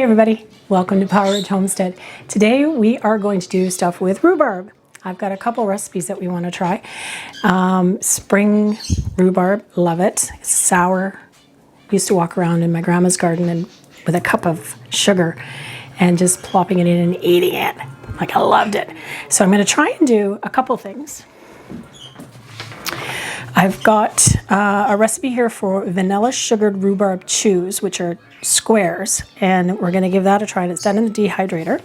everybody, welcome to Power Ridge Homestead. Today we are going to do stuff with rhubarb. I've got a couple recipes that we want to try. Spring rhubarb, love it. It's sour. Used to walk around in my grandma's garden and with a cup of sugar and just plopping it in and eating it. Like, I loved it. So I'm going to try and do a couple things. I've got a recipe here for vanilla sugared rhubarb chews, which are squares, and we're going to give that a try. And it's done in the dehydrator.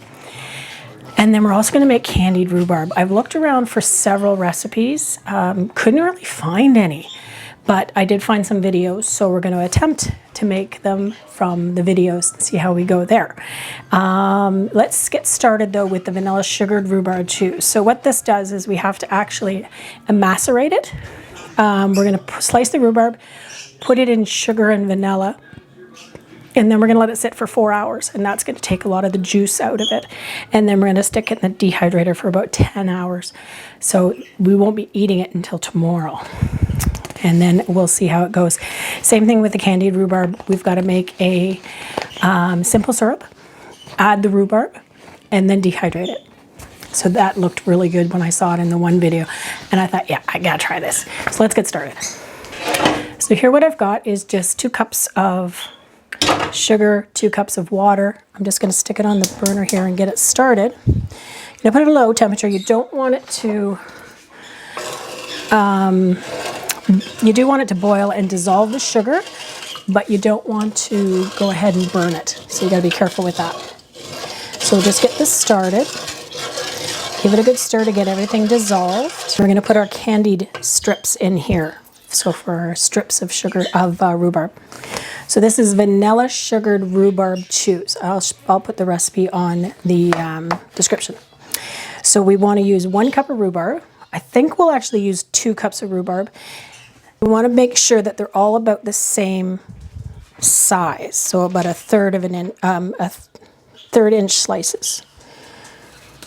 And then we're also going to make candied rhubarb. I've looked around for several recipes, couldn't really find any, but I did find some videos, so we're going to attempt to make them from the videos and see how we go there. Let's get started though with the vanilla sugared rhubarb chews. So what this does is we have to actually macerate it. We're going to slice the rhubarb, put it in sugar and vanilla, and then we're going to let it sit for 4 hours, and that's going to take a lot of the juice out of it. And then we're going to stick it in the dehydrator for about 10 hours. So we won't be eating it until tomorrow. And then we'll see how it goes. Same thing with the candied rhubarb. We've got to make a simple syrup, add the rhubarb, and then dehydrate it. So that looked really good when I saw it in the one video. And I thought, yeah, I gotta try this. So let's get started. So here what I've got is just 2 cups of sugar, 2 cups of water. I'm just gonna stick it on the burner here and get it started. You're gonna put it at a low temperature. You don't want it to, you do want it to boil and dissolve the sugar, but you don't want to go ahead and burn it. So you gotta be careful with that. So we'll just get this started. Give it a good stir to get everything dissolved. We're going to put our candied strips in here. So for our strips of sugar of rhubarb. So this is vanilla sugared rhubarb chews. I'll put the recipe on the description. So we want to use 1 cup of rhubarb. I think we'll actually use 2 cups of rhubarb. We want to make sure that they're all about the same size. So about a third inch slices.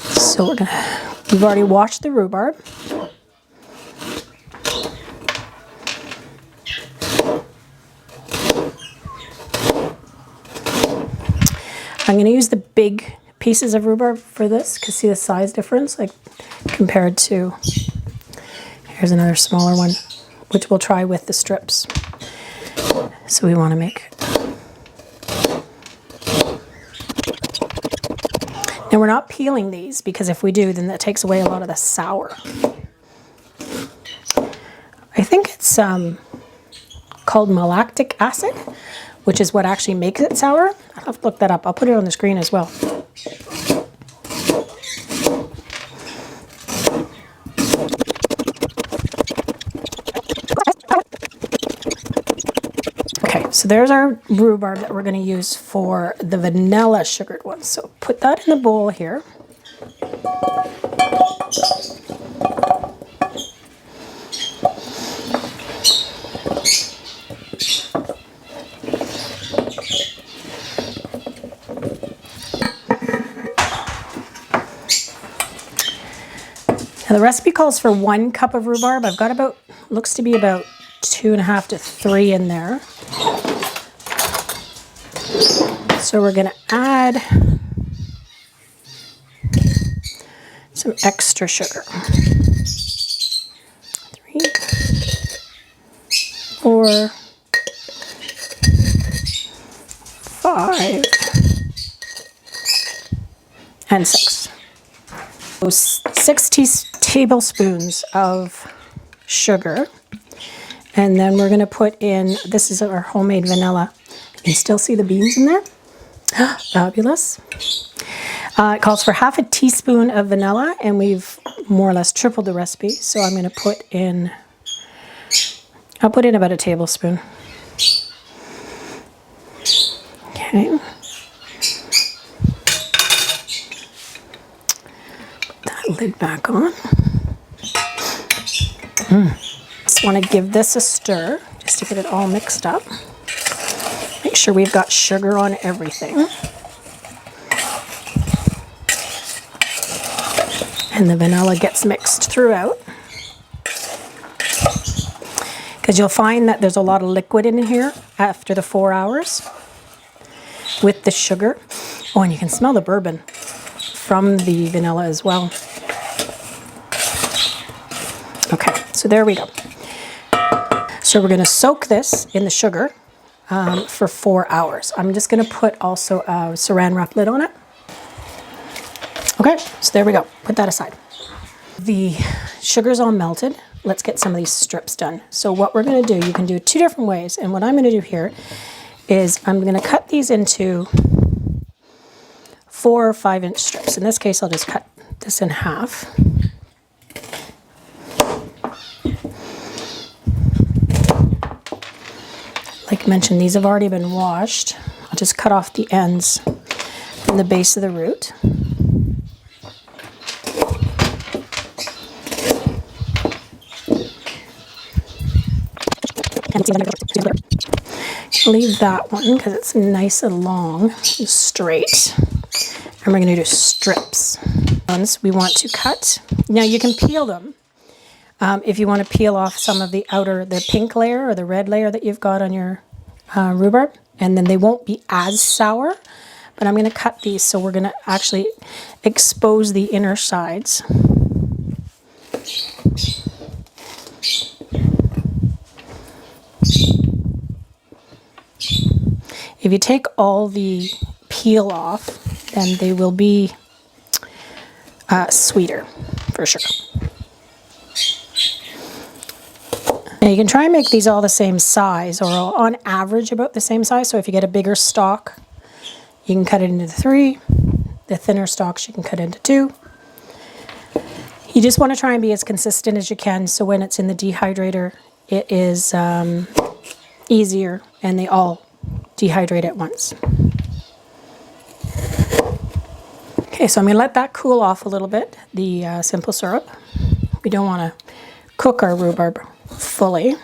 So we've already washed the rhubarb. I'm going to use the big pieces of rhubarb for this, because see the size difference, like compared to, here's another smaller one, which we'll try with the strips. So we want to make. And we're not peeling these, because if we do, then that takes away a lot of the sour. I think it's called malactic acid, which is what actually makes it sour. I'll have to look that up. I'll put it on the screen as well. So there's our rhubarb that we're going to use for the vanilla sugared one. So put that in the bowl here. Now the recipe calls for 1 cup of rhubarb. I've got about, looks to be about 2.5 to 3 in there. So we're going to add some extra sugar. 3, 4, 5, and 6. So 6 tablespoons of sugar. And then we're going to put in, this is our homemade vanilla. You can still see the beans in there. Fabulous. It calls for 1/2 teaspoon of vanilla, and we've more or less tripled the recipe. So I'm going to put in, I'll put in about a tablespoon. Okay. Put that lid back on. Just want to give this a stir, just to get it all mixed up. Make sure we've got sugar on everything. And the vanilla gets mixed throughout. Because you'll find that there's a lot of liquid in here after the 4 hours. with the sugar. Oh, and you can smell the bourbon from the vanilla as well. Okay, so there we go. So we're going to soak this in the sugar for 4 hours. I'm just going to put also a saran wrap lid on it. Okay, so there we go. Put that aside. The sugar's all melted. Let's get some of these strips done. So what we're going to do, you can do 2 different ways. And what I'm going to do here is I'm going to cut these into 4 or 5 inch strips. In this case, I'll just cut this in half. Like mentioned, these have already been washed. I'll just cut off the ends from the base of the root. Leave that one because it's nice and long and straight. And we're going to do strips. Ones we want to cut. Now you can peel them if you want to peel off some of the outer, the pink layer or the red layer that you've got on your rhubarb, and then they won't be as sour. But I'm going to cut these, so we're going to actually expose the inner sides. If you take all the peel off, then they will be sweeter, for sure. Now you can try and make these all the same size, or on average about the same size. So if you get a bigger stalk, you can cut it into 3. The thinner stalks you can cut into 2. You just want to try and be as consistent as you can, so when it's in the dehydrator, it is easier and they all dehydrate at once. Okay, so I'm going to let that cool off a little bit, the simple syrup. We don't want to cook our rhubarb fully.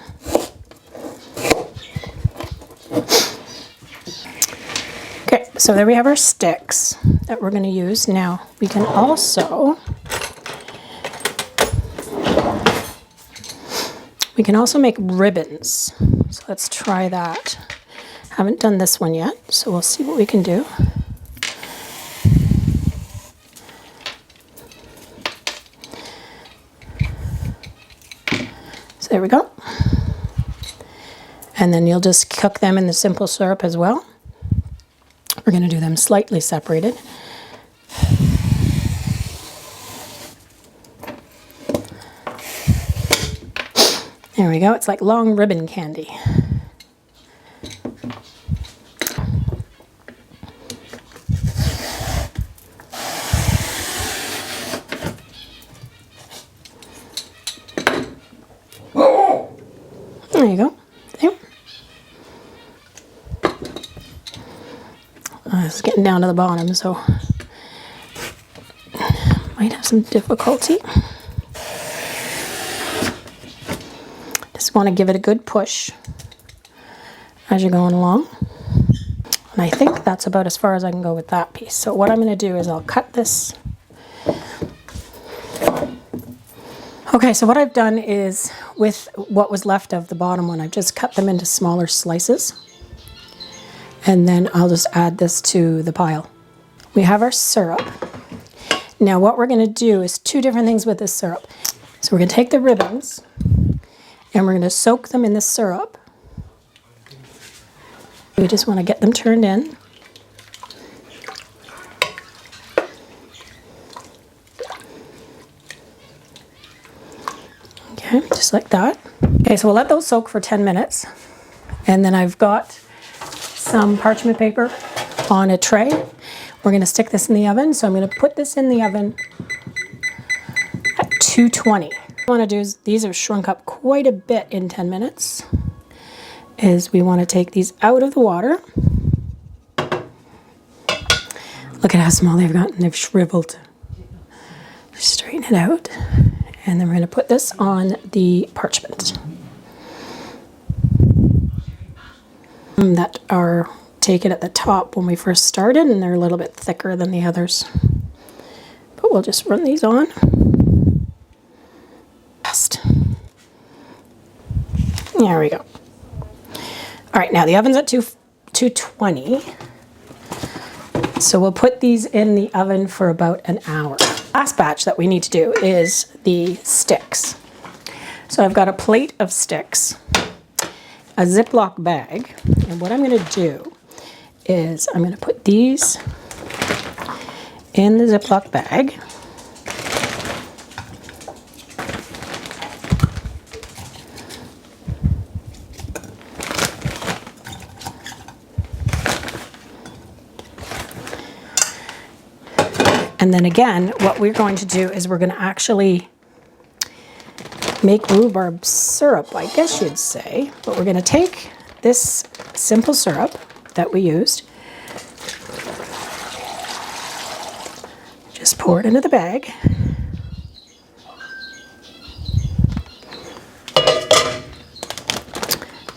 Okay, so there we have our sticks that we're going to use. Now we can also make ribbons. So let's try that. Haven't done this one yet, so we'll see what we can do. So there we go. And then you'll just cook them in the simple syrup as well. We're going to do them slightly separated. There we go. It's like long ribbon candy. There you go. There. It's getting down to the bottom, so might have some difficulty. Just want to give it a good push as you're going along. And I think that's about as far as I can go with that piece. So what I'm going to do is I'll cut this. Okay, so what I've done is, with what was left of the bottom one, I've just cut them into smaller slices. And then I'll just add this to the pile. We have our syrup. Now what we're going to do is 2 different things with this syrup. So we're going to take the ribbons and we're going to soak them in the syrup. We just want to get them turned in. Okay, just like that. Okay, so we'll let those soak for 10 minutes. And then I've got some parchment paper on a tray. We're going to stick this in the oven. So I'm going to put this in the oven at 220. What I want to do is, these have shrunk up quite a bit in 10 minutes, is we want to take these out of the water. Look at how small they've gotten. They've shriveled. Straighten it out. And then we're going to put this on the parchment that are taken at the top when we first started, and they're a little bit thicker than the others. But we'll just run these on. There we go. All right, now the oven's at 220. So we'll put these in the oven for about an hour. Last batch that we need to do is the sticks. So I've got a plate of sticks, a Ziploc bag, and what I'm going to do is I'm going to put these in the Ziploc bag. And then again, what we're going to do is we're going to actually make rhubarb syrup, I guess you'd say. But we're going to take this simple syrup that we used, just pour it into the bag.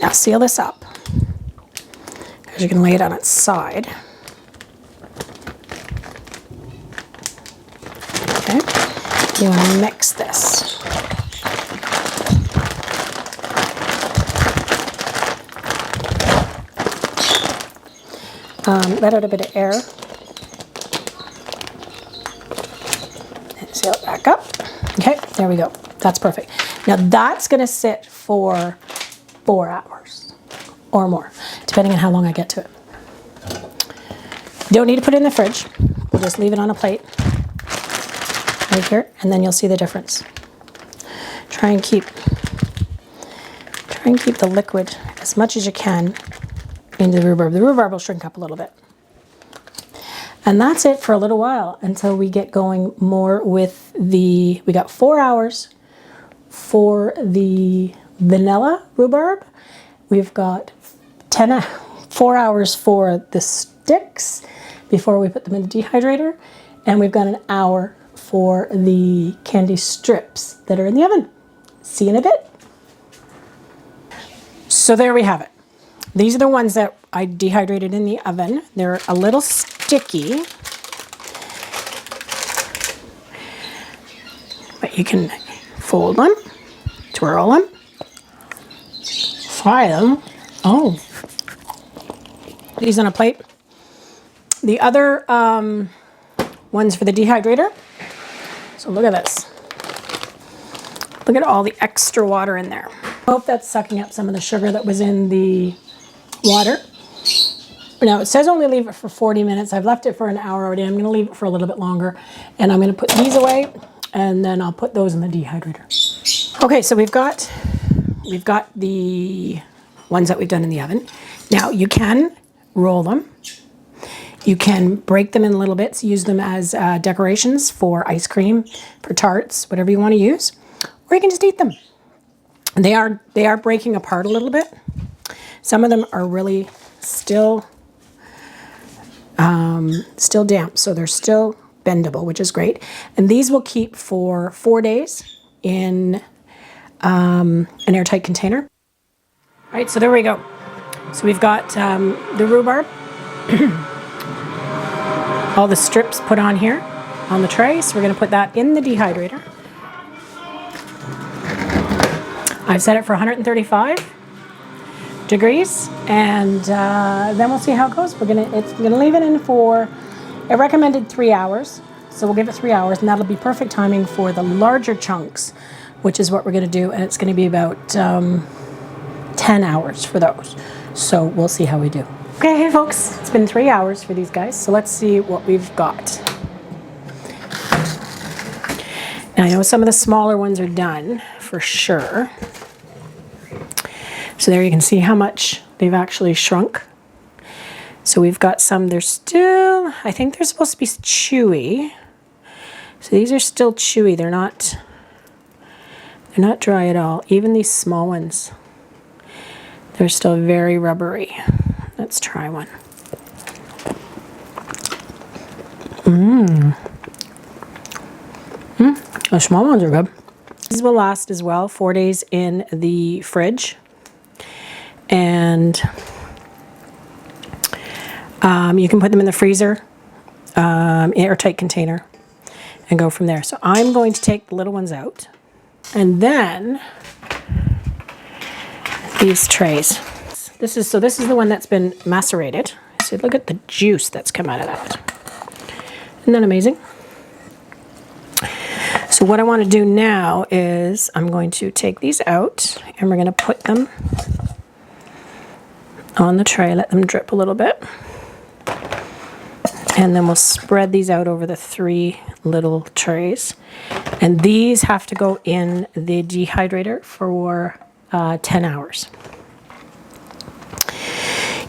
Now seal this up, because you can lay it on its side. Okay, you want to mix this. Let out a bit of air. And seal it back up. Okay, there we go. That's perfect. Now that's going to sit for 4 hours or more, depending on how long I get to it. You don't need to put it in the fridge. We'll just leave it on a plate right here, and then you'll see the difference. Try and keep the liquid as much as you can into the rhubarb. The rhubarb will shrink up a little bit. And that's it for a little while until we get going more with we got 4 hours for the vanilla rhubarb. We've got 4 hours for the sticks before we put them in the dehydrator. And we've got an hour for the candy strips that are in the oven. See you in a bit. So there we have it. These are the ones that I dehydrated in the oven. They're a little sticky, but you can fold them, twirl them, fry them. Oh, these on a plate. The other ones for the dehydrator. So look at this. Look at all the extra water in there. I hope that's sucking up some of the sugar that was in the water. Now it says only leave it for 40 minutes. I've left it for an hour already. I'm going to leave it for a little bit longer, and I'm going to put these away, and then I'll put those in the dehydrator. Okay, so we've got the ones that we've done in the oven. Now you can roll them. You can break them in little bits, use them as decorations for ice cream, for tarts, whatever you want to use, or you can just eat them. They are breaking apart a little bit. Some of them are really still damp, so they're still bendable, which is great. And these will keep for 4 days in an airtight container. All right, so there we go. So we've got the rhubarb, all the strips put on here on the tray. So we're going to put that in the dehydrator. I've set it for 135 degrees, and then we'll see how it goes. It's gonna leave it in for a recommended 3 hours. So we'll give it 3 hours, and that'll be perfect timing for the larger chunks, which is what we're gonna do. And it's gonna be about 10 hours for those. So we'll see how we do. Okay, hey folks, it's been 3 hours for these guys. So let's see what we've got. Now I know some of the smaller ones are done for sure. So there you can see how much they've actually shrunk. So we've got some, they're still, I think they're supposed to be chewy. So these are still chewy. They're not dry at all. Even these small ones, they're still very rubbery. Let's try one. The small ones are good. These will last as well, 4 days in the fridge. And you can put them in the freezer, airtight container, and go from there. So I'm going to take the little ones out. And then these trays. This is the one that's been macerated. So look at the juice that's come out of that. Isn't that amazing? So what I want to do now is I'm going to take these out and we're going to put them on the tray, let them drip a little bit. And then we'll spread these out over the 3 little trays. And these have to go in the dehydrator for 10 hours.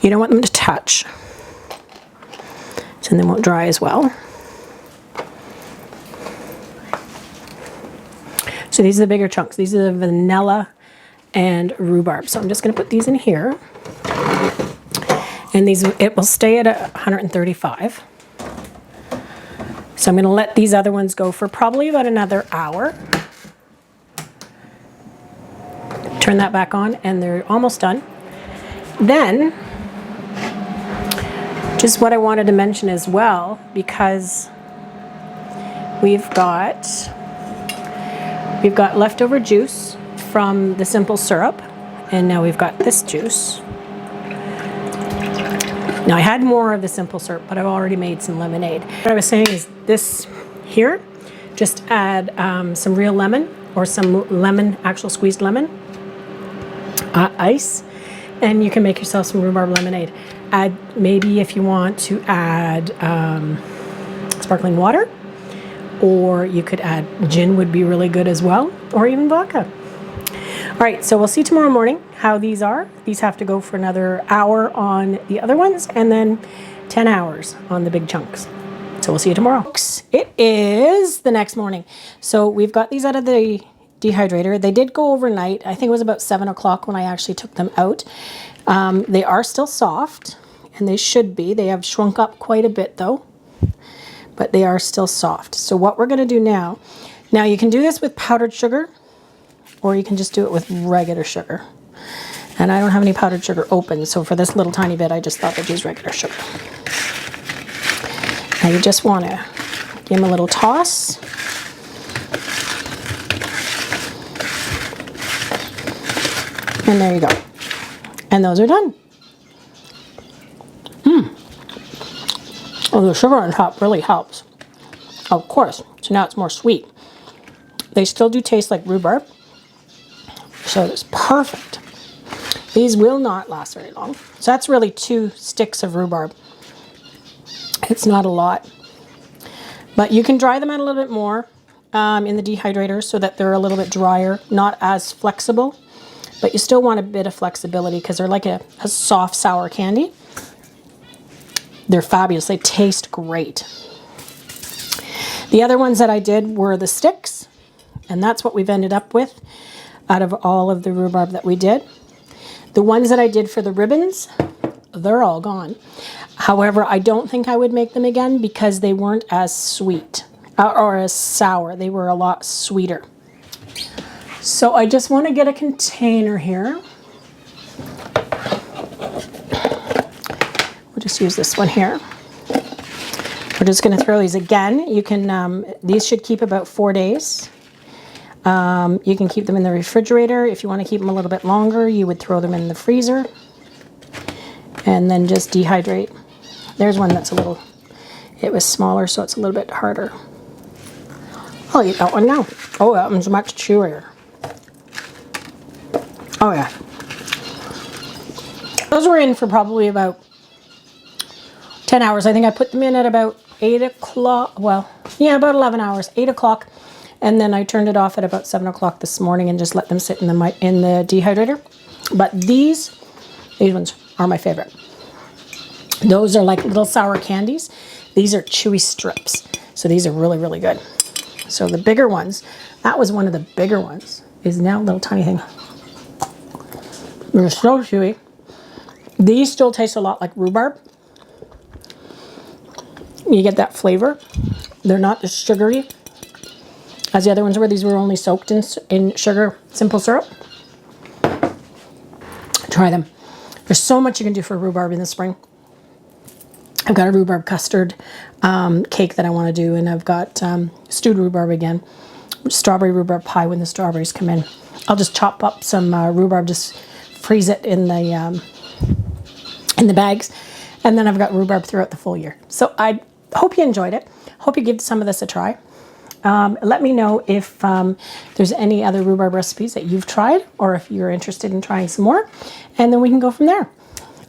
You don't want them to touch, so they won't dry as well. So these are the bigger chunks. These are the vanilla and rhubarb. So I'm just going to put these in here. And these, it will stay at 135. So I'm going to let these other ones go for probably about another hour. Turn that back on and they're almost done. Then, just what I wanted to mention as well, because we've got leftover juice from the simple syrup, and now we've got this juice. Now I had more of the simple syrup, but I've already made some lemonade. What I was saying is this here, just add some real lemon or some lemon, actual squeezed lemon, ice, and you can make yourself some rhubarb lemonade. Add, maybe if you want to add sparkling water, or you could add gin, would be really good as well, or even vodka. All right, so we'll see tomorrow morning how these are. These have to go for another hour on the other ones, and then 10 hours on the big chunks. So we'll see you tomorrow. It is the next morning. So we've got these out of the dehydrator. They did go overnight. I think it was about 7 o'clock when I actually took them out. They are still soft, and they should be. They have shrunk up quite a bit though, but they are still soft. So what we're gonna do now you can do this with powdered sugar, or you can just do it with regular sugar. And I don't have any powdered sugar open, so for this little tiny bit, I just thought I'd use regular sugar. Now you just wanna give them a little toss. And there you go. And those are done. Oh, the sugar on top really helps. Of course. So now it's more sweet. They still do taste like rhubarb. So it's perfect. These will not last very long. So that's really 2 sticks of rhubarb. It's not a lot. But you can dry them out a little bit more in the dehydrator so that they're a little bit drier, not as flexible. But you still want a bit of flexibility because they're like a soft, sour candy. They're fabulous. They taste great. The other ones that I did were the sticks, and that's what we've ended up with out of all of the rhubarb that we did. The ones that I did for the ribbons, they're all gone. However, I don't think I would make them again because they weren't as sweet or as sour. They were a lot sweeter. So I just want to get a container here. We'll just use this one here. We're just going to throw these again. You can, these should keep about 4 days. You can keep them in the refrigerator. If you want to keep them a little bit longer, you would throw them in the freezer and then just dehydrate. There's one that's a little, it was smaller, so it's a little bit harder. I'll eat that one now. Oh, that one's much chewier. Oh yeah. Those were in for probably about 10 hours. I think I put them in at about 8 o'clock. Well, yeah, about 11 hours, 8 o'clock. And then I turned it off at about 7 o'clock this morning and just let them sit in the dehydrator. But these ones are my favorite. Those are like little sour candies. These are chewy strips. So these are really, really good. So the bigger ones, that was one of the bigger ones, is now a little tiny thing. They're so chewy. These still taste a lot like rhubarb. You get that flavor. They're not as sugary as the other ones were. These were only soaked in sugar, simple syrup. Try them. There's so much you can do for rhubarb in the spring. I've got a rhubarb custard cake that I want to do, and I've got stewed rhubarb again. Strawberry rhubarb pie when the strawberries come in. I'll just chop up some rhubarb, just freeze it in the bags, and then I've got rhubarb throughout the full year. So hope you enjoyed it. Hope you give some of this a try. Let me know if there's any other rhubarb recipes that you've tried, or if you're interested in trying some more, and then we can go from there.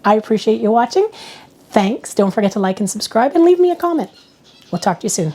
I appreciate you watching. Thanks. Don't forget to like and subscribe and leave me a comment. We'll talk to you soon.